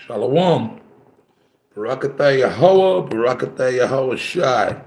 Shalom. Barakatah Yahweh, Barakatah Yahweh Shai.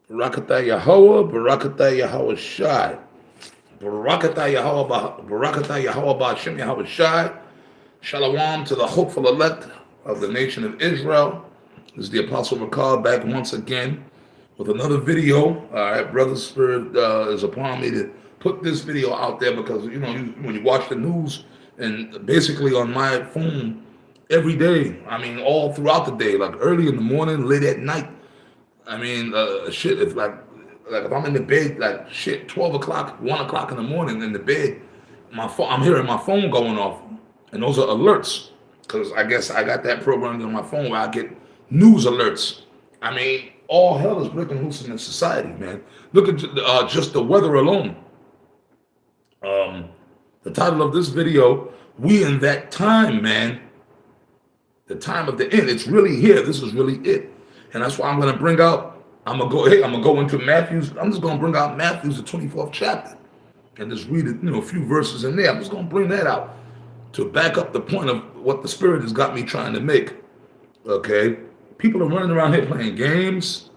Barakatah Yahweh, Barakatah Yahweh Shai. Barakatah Yahweh, Barakatah Yahweh Ba'ashem Yahweh Shai. Shalom to the hopeful elect of the nation of Israel. This is the Apostle Ricard back once again with another video. All right, Brother's Spirit is upon me to put this video out there because, when you watch the news and basically on my phone every day, all throughout the day, like early in the morning, late at night, shit, if I'm in the bed, 12 o'clock, 1 o'clock in the morning in the bed, I'm hearing my phone going off. And those are alerts, because I guess I got that programmed on my phone where I get news alerts. All hell is breaking loose in the society, man. Look at just the weather alone. The title of this video, We in That Time, man. The time of the end. It's really here. This is really it. And that's why I'm going to bring out, I'm going to go into Matthew's, I'm just going to bring out Matthew's, the 24th chapter, and just read it, a few verses in there. I'm just going to bring that out to back up the point of what the Spirit has got me trying to make. Okay? People are running around here playing games.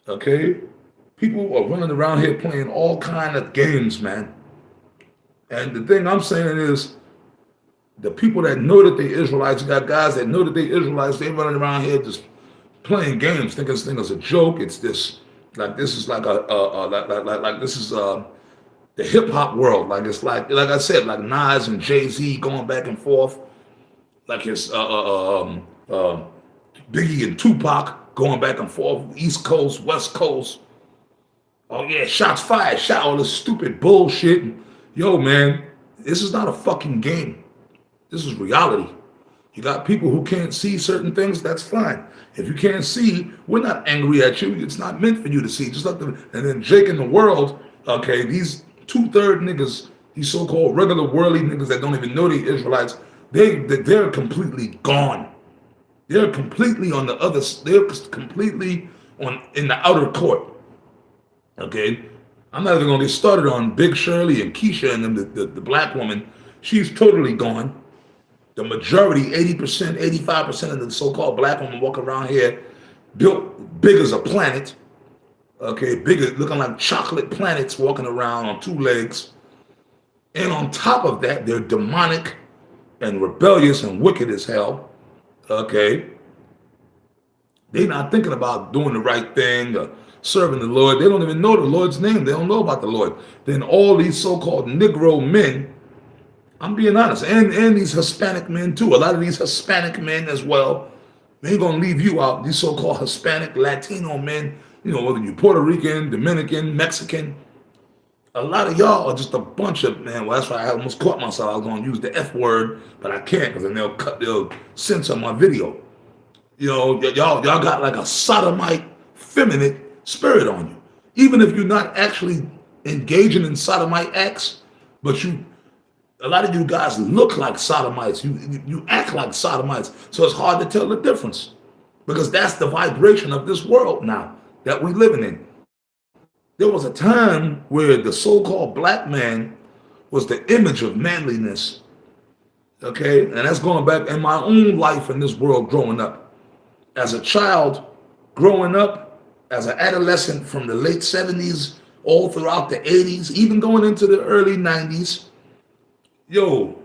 Okay? People are running around here playing all kind of games, man. And the thing I'm saying is, the people that know that they Israelites, you got guys that know that they Israelites, they running around here just playing games, thinking this thing is a joke. It's this, this is this is the hip hop world. It's like I said, like Nas and Jay-Z going back and forth, like his Biggie and Tupac going back and forth, East Coast, West Coast. Oh yeah, shots fired, shot all this stupid bullshit. Yo, man, this is not a fucking game. This is reality. You got people who can't see certain things, that's fine. If you can't see, we're not angry at you. It's not meant for you to see. Just like and then Jake in the world, okay, these 2/3 niggas, these so-called regular worldly niggas that don't even know the Israelites, they're completely gone. They're completely on the other, they're completely in the outer court. Okay? I'm not even gonna get started on Big Shirley and Keisha and them, the black woman. She's totally gone. The majority, 80%, 85% of the so-called black women walk around here built big as a planet. Okay, bigger, looking like chocolate planets walking around on two legs. And on top of that, they're demonic and rebellious and wicked as hell. Okay. They're not thinking about doing the right thing or serving the Lord. They don't even know the Lord's name. They don't know about the Lord. Then all these so-called Negro men, I'm being honest, and these Hispanic men too. A lot of these Hispanic men as well, they ain't gonna leave you out. These so-called Hispanic, Latino men, whether you're Puerto Rican, Dominican, Mexican, a lot of y'all are just a bunch of, man, well, that's why I almost caught myself. I was gonna use the F word, but I can't, because then they'll censor my video. Y'all got like a sodomite, feminine spirit on you. Even if you're not actually engaging in sodomite acts, but a lot of you guys look like sodomites. You act like sodomites. So it's hard to tell the difference, because that's the vibration of this world now that we're living in. There was a time where the so-called black man was the image of manliness. Okay? And that's going back in my own life in this world growing up. As a child, growing up, as an adolescent from the late 70s, all throughout the 80s, even going into the early 90s, yo,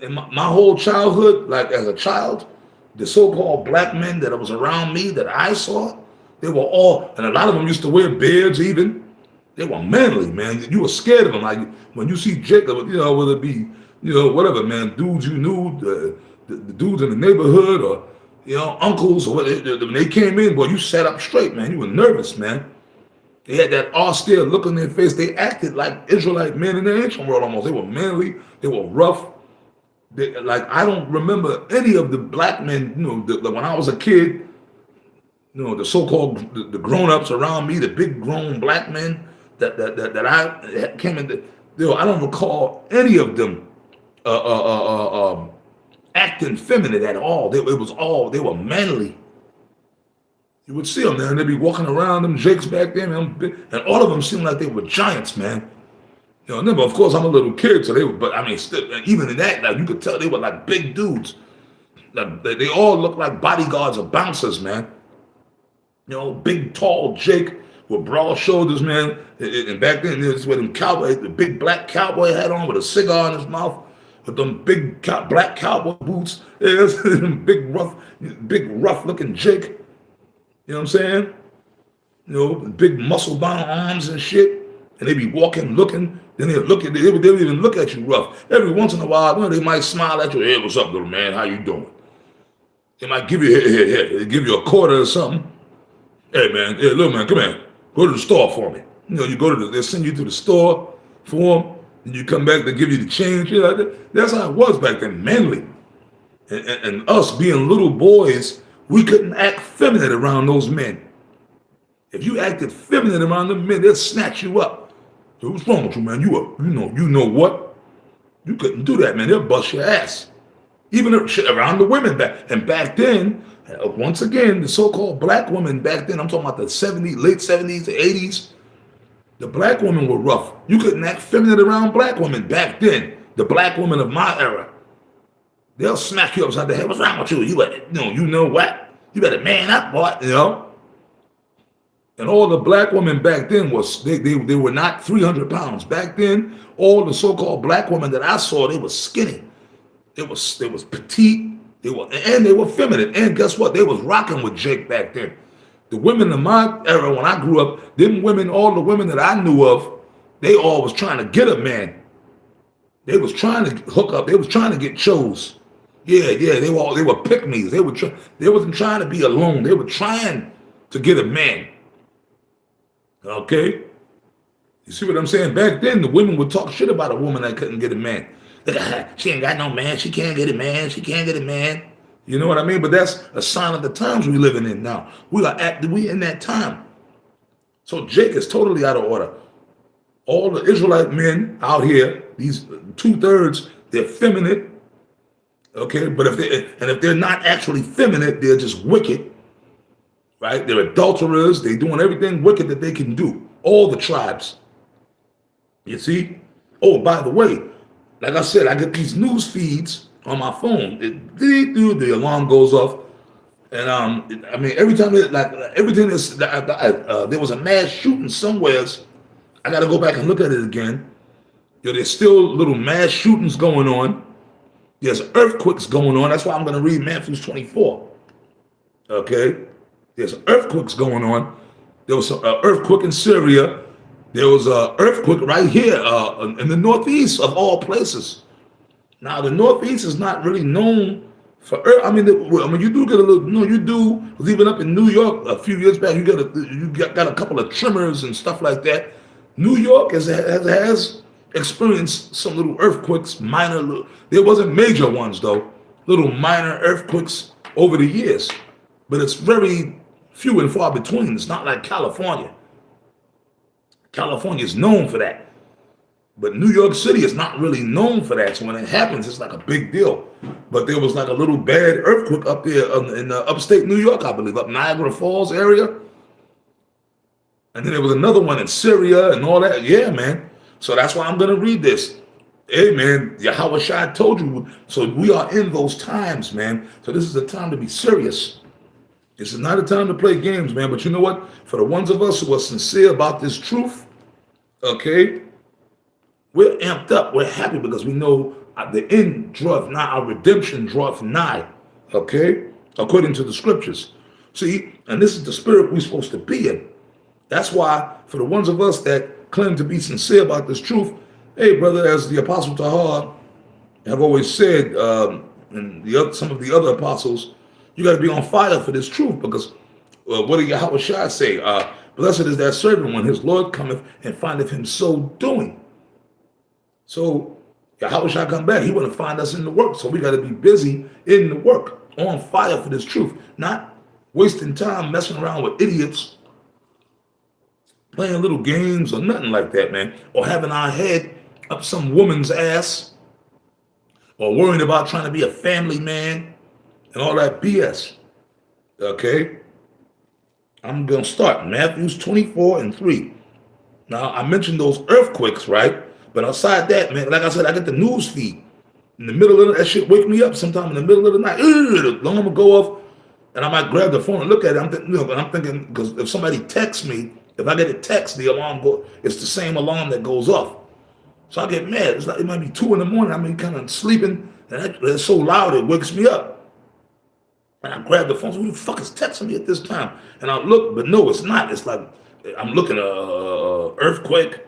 in my whole childhood, like as a child, the so-called black men that was around me that I saw, they were all, and a lot of them used to wear beards even. They were manly, man. You were scared of them. Like when you see Jacob, whether it be, whatever, man, dudes you knew, the dudes in the neighborhood or, uncles or whatever, when they came in, boy, you sat up straight, man. You were nervous, man. They had that austere look on their face. They acted like Israelite men in the ancient world almost. They were manly. They were rough. I don't remember any of the black men, when I was a kid, the so-called, the grown-ups around me, the big grown black men that I came into, I don't recall any of them acting feminine at all. They were manly. You would see them, man. They'd be walking around, them Jakes back there, man, and all of them seemed like they were giants, man. Remember, of course, I'm a little kid, so they were, but still, even in that, like, you could tell they were like big dudes. Like, they all look like bodyguards or bouncers, man. You know, big, tall Jake with broad shoulders, man. And back then, it was with him cowboy, the big black cowboy hat on with a cigar in his mouth, with them big black cowboy boots. Yeah, big rough looking Jake. You know what I'm saying? You know, big muscle bound arms and shit. And they be walking, looking. Then they look at they would even look at you rough. Every once in a while, you know, they might smile at you. Hey, what's up, little man? How you doing? They might give you they give you a quarter or something. Hey man, hey little man, come here. Go to the store for me. You know, you go to they send you to the store for them, and you come back, they give you the change. You know, that's how it was back then, manly. And us being little boys, we couldn't act feminine around those men. If you acted feminine around them men, they'll snatch you up. So what's wrong with you, man? You know what? You couldn't do that, man. They'll bust your ass. Even around the women back. And back then, once again, the so-called black women back then, I'm talking about the 70s, late 70s, the 80s, the black women were rough. You couldn't act feminine around black women back then. The black women of my era. They'll smack you upside the head. What's wrong with you? You know what? You better man up, boy, you know? And all the black women back then they were not 300 pounds. Back then, all the so-called black women that I saw, they were skinny. They was petite. They were feminine. And guess what? They was rocking with Jake back then. The women in my era, when I grew up, all the women that I knew of, they all was trying to get a man. They was trying to hook up. They was trying to get chose. Yeah. They were pick-me's. They wasn't trying to be alone. They were trying to get a man. Okay? You see what I'm saying? Back then, the women would talk shit about a woman that couldn't get a man. She ain't got no man. She can't get a man. She can't get a man. You know what I mean? But that's a sign of the times we're living in now. We in that time. So Jake is totally out of order. All the Israelite men out here, these 2/3, they're feminine. Okay? But if they're not actually feminine, they're just wicked. Right? They're adulterers. They're doing everything wicked that they can do. All the tribes. You see? Oh, by the way, like I said, I get these news feeds on my phone. The alarm goes off. And I mean, every time everything is there was a mass shooting somewhere. I got to go back and look at it again. You know, there's still little mass shootings going on. There's earthquakes going on. That's why I'm going to read Matthew 24. Okay? There's earthquakes going on. There was an earthquake in Syria. There was an earthquake right here in the Northeast of all places. Now, the Northeast is not really known for earth. I mean, you do get a little. No, you do. Even up in New York a few years back, you got a couple of tremors and stuff like that. New York has experienced some little earthquakes, minor. There wasn't major ones though. Little minor earthquakes over the years, but it's very few and far between. It's not like California. California is known for that. But New York City is not really known for that. So when it happens, it's like a big deal. But there was like a little bad earthquake up there in upstate New York, I believe, up Niagara Falls area. And then there was another one in Syria and all that. Yeah, man. So that's why I'm going to read this. Hey, man, Yahweh Shai told you. So we are in those times, man. So this is the time to be serious. This is not a time to play games, man. But you know what? For the ones of us who are sincere about this truth, okay, we're amped up. We're happy because we know the end draweth nigh, our redemption draweth nigh, okay, according to the scriptures. See, and this is the spirit we're supposed to be in. That's why for the ones of us that claim to be sincere about this truth, hey, brother, as the Apostle Tahar have always said, and some of the other apostles, you got to be on fire for this truth because what did Yahweh Shai say? Blessed is that servant when his Lord cometh and findeth him so doing. So Yahweh Shai come back. He want to find us in the work. So we got to be busy in the work, on fire for this truth, not wasting time messing around with idiots, playing little games or nothing like that, man, or having our head up some woman's ass or worrying about trying to be a family man and all that BS. Okay? I'm going to start Matthew 24:3. Now, I mentioned those earthquakes, right? But outside that, man, like I said, I get the news feed. In the middle of that shit, wake me up sometime in the middle of the night. The alarm will go off, and I might grab the phone and look at it. I'm thinking, because if somebody texts me, if I get a text, the alarm it's the same alarm that goes off. So I get mad. It's like it might be 2 in the morning. I mean, kind of sleeping, and it's so loud it wakes me up. And I grab the phone. So who the fuck is texting me at this time? And I look, but no, it's not. It's like I'm looking at earthquake,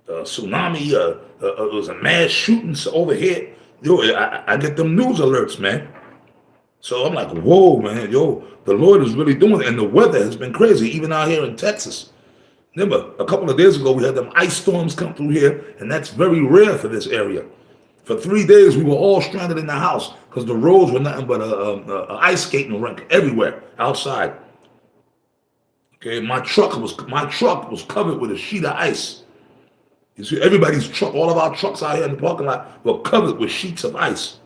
tsunami. It was a mass shooting overhead. Yo, I get them news alerts, man. So I'm like, whoa, man, yo, the Lord is really doing it. And the weather has been crazy, even out here in Texas. Remember, a couple of days ago, we had them ice storms come through here, and that's very rare for this area. For 3 days, we were all stranded in the house because the roads were nothing but a ice skating rink everywhere outside. Okay, my truck was covered with a sheet of ice. You see, everybody's truck, all of our trucks out here in the parking lot were covered with sheets of ice.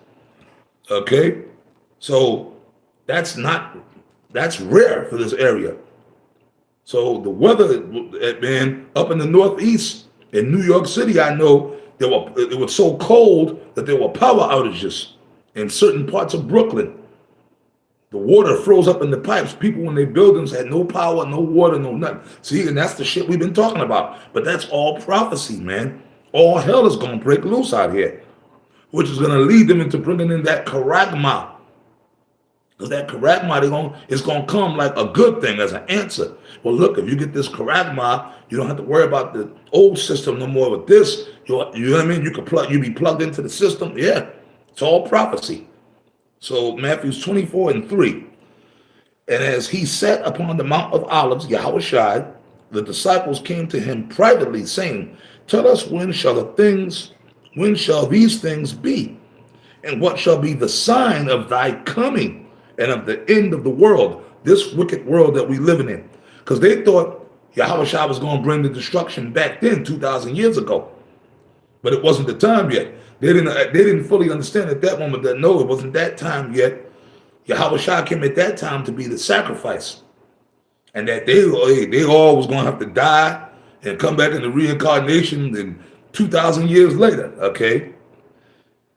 Okay, so that's rare for this area. So the weather, man, up in the Northeast, in New York City, I know it was so cold that there were power outages in certain parts of Brooklyn. The water froze up in the pipes. People in their buildings had no power, no water, no nothing. See, and that's the shit we've been talking about. But that's all prophecy, man. All hell is going to break loose out here, which is going to lead them into bringing in that charagma. Because that charagma is going to come like a good thing as an answer. Well, look, if you get this charagma, you don't have to worry about the old system no more with this. You know what I mean? You be plugged into the system. Yeah, it's all prophecy. So Matthew 24:3. And as he sat upon the Mount of Olives, Yahushua, the disciples came to him privately, saying, tell us when shall these things be? And what shall be the sign of thy coming and of the end of the world, this wicked world that we living in? Because they thought Yahushua was going to bring the destruction back then, 2,000 years ago. But it wasn't the time yet. They didn't fully understand at that moment that no, it wasn't that time yet. Yahushua came at that time to be the sacrifice. And that they all was going to have to die and come back in the reincarnation in 2,000 years later, okay?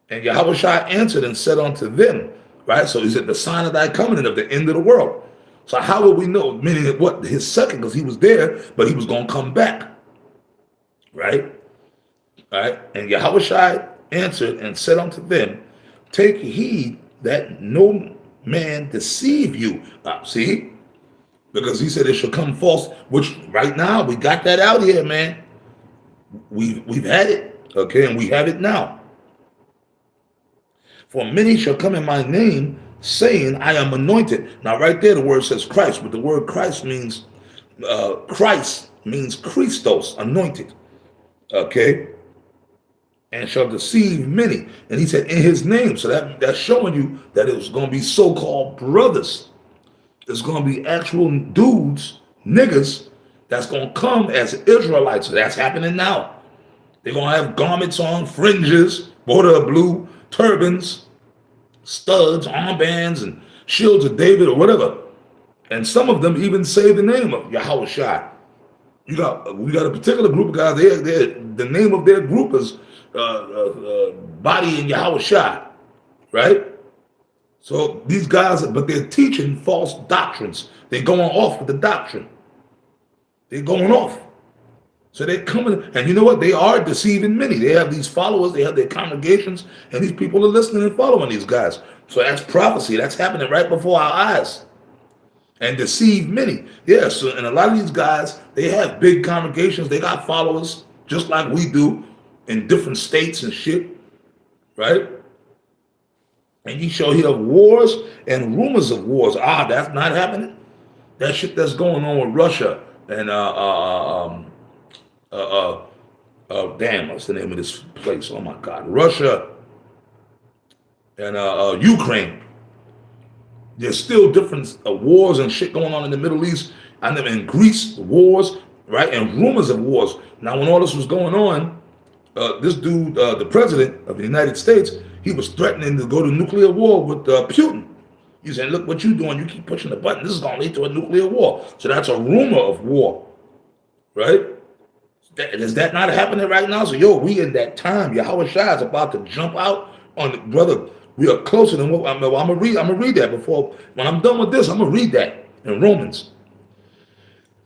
And Yahushua answered and said unto them, right? So he said, the sign of thy coming and of the end of the world. So how will we know? Meaning what? His second, because he was there, but he was going to come back, right? Right? And Yahushua answered and said unto them, take heed that no man deceive you. See? Because he said it shall come false, which right now we got that out here, man. We've had it, okay, and we have it now. For many shall come in my name, saying, I am anointed. Now, right there, the word says Christ, but the word Christ means Christos, anointed, okay? And shall deceive many. And he said, in his name. So that's showing you that it was going to be so-called brothers. It's going to be actual dudes, niggas, that's going to come as Israelites. So that's happening now. They're going to have garments on, fringes, border of blue, turbans, studs, armbands, and shields of David or whatever. And some of them even say the name of Yahushua. We got a particular group of guys, the name of their group is Body in Yahushua, right? So these guys, but they're teaching false doctrines. They're going off with the doctrine. They're going off. So they're coming, and you know what? They are deceiving many. They have these followers, they have their congregations, and these people are listening and following these guys. So that's prophecy. That's happening right before our eyes. And deceive many. Yeah, so, and a lot of these guys, they have big congregations. They got followers, just like we do, in different states and shit, right? And ye shall hear of wars and rumors of wars. That's not happening. That shit that's going on with Russia and damn, what's the name of this place? Oh my God, Russia and Ukraine. There's still different wars and shit going on in the Middle East. And then in Greece, wars, right? And rumors of wars. Now, when all this was going on, this dude, the president of the United States, he was threatening to go to nuclear war with Putin. He said, look what you're doing. You keep pushing the button. This is going to lead to a nuclear war. So that's a rumor of war, right? Is that not happening right now? So, we in that time. Yahushua is about to jump out On brother, we are closer than what I'm gonna read. I'm gonna read that before when I'm done with this. I'm gonna read that in Romans.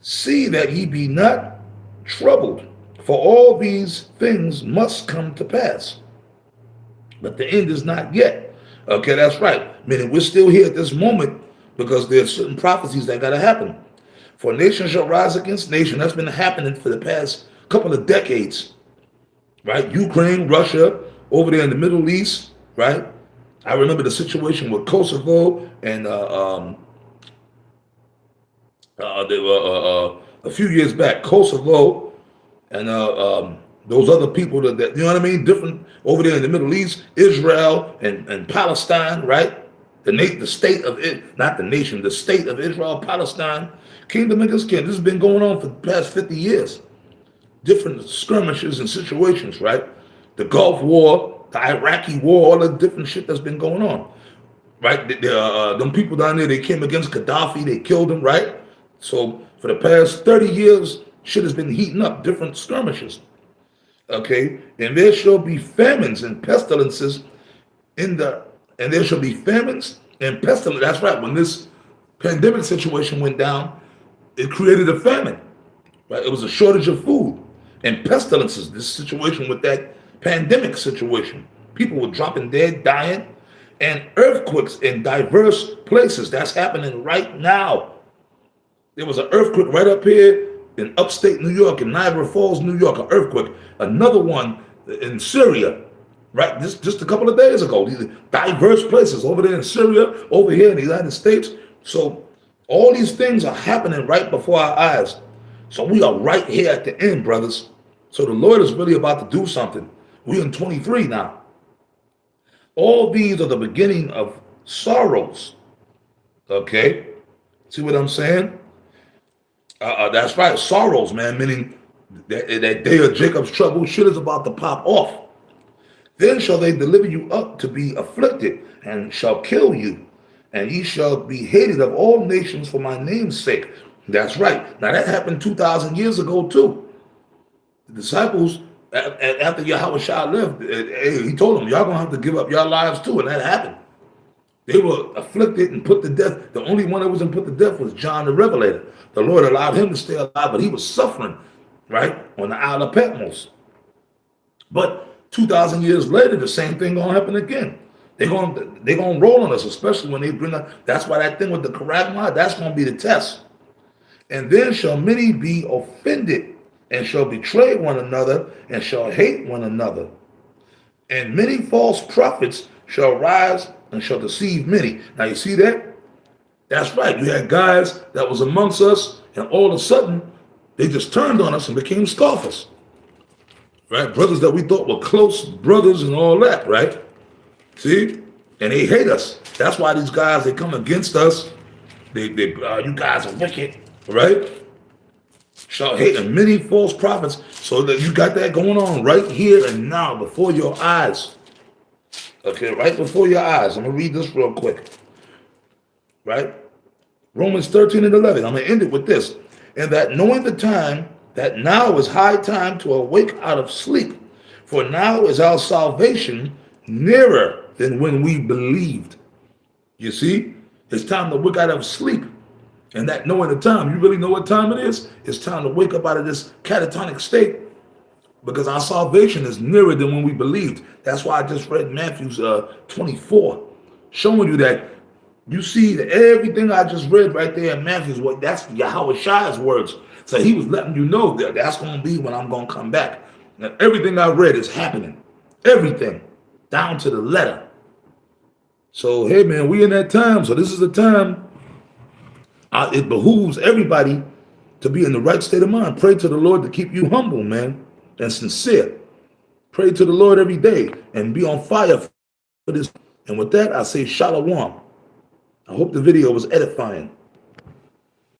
See that ye be not troubled, for all these things must come to pass, but the end is not yet. Okay, that's right. Meaning we're still here at this moment because there's certain prophecies that got to happen. For nation shall rise against nation. That's been happening for the past couple of decades, right? Ukraine, Russia, over there in the Middle East, right? I remember the situation with Kosovo and a few years back, Kosovo and those other people that you know what I mean, different over there in the Middle East, Israel and Palestine, right? The state of it, not the nation, the state of Israel, Palestine, kingdom against kingdom. This has been going on for the past 50 years. Different skirmishes and situations, right? The Gulf War, the Iraqi War, all the different shit that's been going on, right? Them people down there, they came against Gaddafi, they killed him, right? So for the past 30 years, shit has been heating up, different skirmishes. Okay, and there shall be famines and pestilences and there shall be famines and pestilence. That's right. When this pandemic situation went down, it created a famine. Right? It was a shortage of food and pestilences. This situation with that pandemic situation, people were dropping dead, dying, and earthquakes in diverse places. That's happening right now. There was an earthquake right up here in upstate New York, in Niagara Falls, New York, an earthquake. Another one in Syria, right? Just a couple of days ago. These diverse places over there in Syria, over here in the United States. So all these things are happening right before our eyes. So we are right here at the end, brothers. So the Lord is really about to do something. We're in 23 now. All these are the beginning of sorrows. Okay? See what I'm saying? That's right, sorrows, man, meaning that day of Jacob's trouble, shit is about to pop off. Then shall they deliver you up to be afflicted, and shall kill you, and ye shall be hated of all nations for my name's sake. That's right. Now that happened 2,000 years ago too. The disciples, after Yahushua lived, he told them, y'all gonna have to give up your lives too, and that happened. They were afflicted and put to death. The only one that wasn't put to death was John the Revelator. The Lord allowed him to stay alive, but he was suffering, right, on the Isle of Patmos. But 2,000 years later, the same thing gonna happen again. They're gonna roll on us, especially when they bring up. That's why that thing with the charagma, that's gonna be the test. And then shall many be offended, and shall betray one another, and shall hate one another. And many false prophets shall rise and shall deceive many. Now you see that? That's right. You had guys that was amongst us, and all of a sudden, they just turned on us and became scoffers. Right? Brothers that we thought were close brothers and all that, right? See? And they hate us. That's why these guys, they come against us. You guys are wicked, right? Shall hate, and many false prophets. So that you got that going on right here and now before your eyes. Okay, right before your eyes. I'm going to read this real quick. Right? Romans 13 and 11. I'm going to end it with this. And that knowing the time, that now is high time to awake out of sleep. For now is our salvation nearer than when we believed. You see? It's time to wake out of sleep. And that knowing the time, you really know what time it is? It's time to wake up out of this catatonic state. Because our salvation is nearer than when we believed. That's why I just read Matthew 24, showing you that you see that everything I just read right there in Matthew, that's Yahushua's words. So he was letting you know that that's going to be when I'm going to come back. And everything I read is happening. Everything, down to the letter. So, hey, man, we in that time. So this is the time. It behooves everybody to be in the right state of mind. Pray to the Lord to keep you humble, man. And sincere. Pray to the Lord every day and be on fire for this. And with that, I say shalom. I hope the video was edifying.